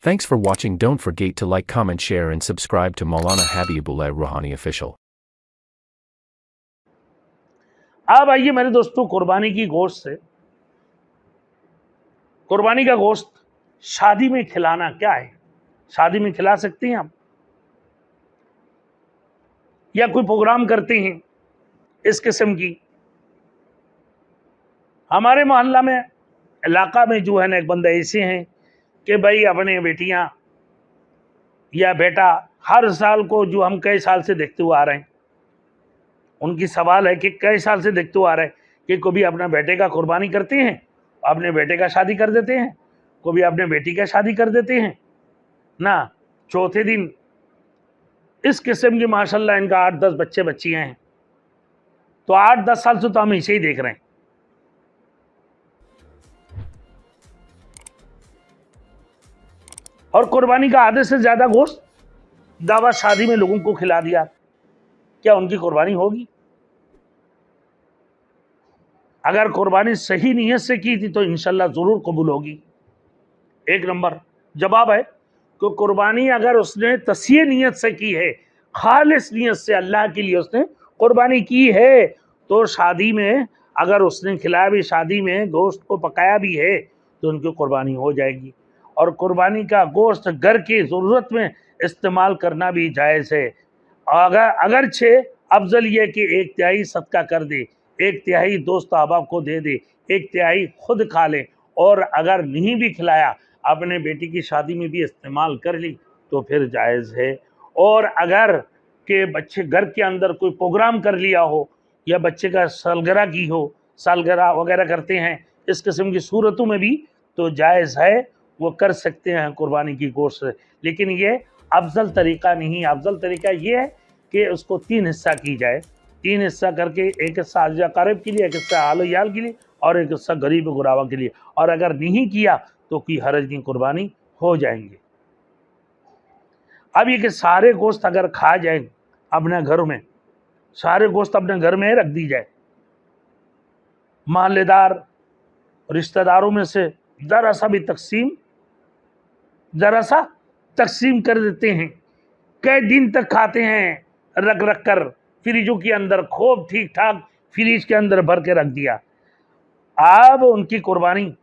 Thanks for watching. Don't forget to like, comment, share and subscribe to Maulana Habibullah Rouhani Official. अब आइए मेरे दोस्तों, कुर्बानी की गोश्त से, कुर्बानी का गोश्त शादी में खिलाना क्या है? शादी में खिला सकते हैं आप, या कोई प्रोग्राम करते हैं इस किस्म की? हमारे मोहल्ला में, इलाका में जो है ना, एक बंदे ऐसे हैं कि भाई अपने बेटियां या बेटा हर साल को, जो हम कई साल से देखते हुए आ रहे हैं, उनकी सवाल है कि कई साल से देखते हुए आ रहे हैं कि कभी अपना बेटे का कुर्बानी करते हैं, अपने बेटे का शादी कर देते हैं, कभी अपने बेटी का शादी कर देते हैं ना, चौथे दिन इस किस्म की माशाल्लाह इनका 8-10 बच्चे बच्चियां हैं। तो 8-10 साल से तो हम इसे ही देख रहे हैं। और कुर्बानी का आधे से ज्यादा गोश्त दावत शादी में लोगों को खिला दिया, क्या उनकी कुर्बानी होगी? अगर कुर्बानी सही नीयत से की थी तो इंशाल्लाह जरूर कबूल होगी। एक नंबर जवाब है कि कुर्बानी अगर उसने तस्यी नीयत से की है, खालिस नीयत से अल्लाह के लिए उसने कुर्बानी की है, तो शादी में अगर उसने खिलाया भी, शादी में गोश्त को पकाया भी है, तो उनकी कुर्बानी हो जाएगी। और कुर्बानी का गोश्त घर की ज़रूरत में इस्तेमाल करना भी जायज़ है। अगरचे अफजल ये कि 1/3 सदका कर दे, 1/3 दोस्त अहबाब को दे दे, 1/3 खुद खा ले, और अगर नहीं भी खिलाया अपने बेटी की शादी में भी इस्तेमाल कर ली तो फिर जायज़ है। और अगर के बच्चे घर के अंदर कोई प्रोग्राम कर लिया हो, या बच्चे का सालगिरह की हो, सालगिरह वगैरह करते हैं, इस किस्म की सूरतों में भी तो जायज़ है, वो कर सकते हैं कुर्बानी की गोश्त से। लेकिन ये अफजल तरीक़ा नहीं। अफजल तरीक़ा ये है कि उसको 3 हिस्सा की जाए, 3 हिस्सा करके, एक हिस्सा आज़ अक़ारिब के लिए, एक हिस्सा आल याल के लिए, और एक हिस्सा गरीब गुराबा के लिए। और अगर नहीं किया तो कोई हरज नहीं, कुर्बानी हो जाएंगे। अब ये कि सारे गोश्त अगर खा जाए अपने घर में, सारे गोश्त अपने घर में रख दी जाए, महल्लेदार रिश्तेदारों में से ज़रा सा तकसीम कर देते हैं, कई दिन तक खाते हैं रख रख कर, फ्रिजों के अंदर खूब ठीक ठाक फ्रिज के अंदर भर के रख दिया। अब उनकी कुर्बानी,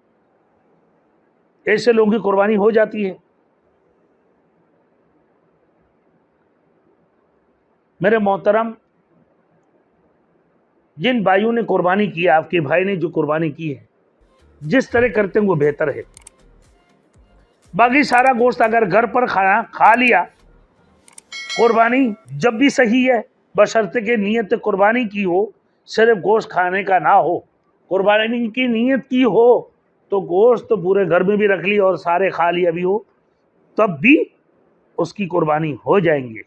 ऐसे लोगों की कुर्बानी हो जाती है। मेरे मोहतरम, जिन भाइयों ने कुर्बानी की, आपके भाई ने जो कुर्बानी की है, जिस तरह करते हैं वो बेहतर है। बाकी सारा गोश्त अगर घर पर खा लिया, कुर्बानी जब भी सही है, बशर्ते के नियत कुर्बानी की हो, सिर्फ गोश्त खाने का ना हो। कुर्बानी की नियत की हो तो गोश्त तो पूरे घर में भी रख ली और सारे खा लिया भी हो, तब भी उसकी कुर्बानी हो जाएंगे।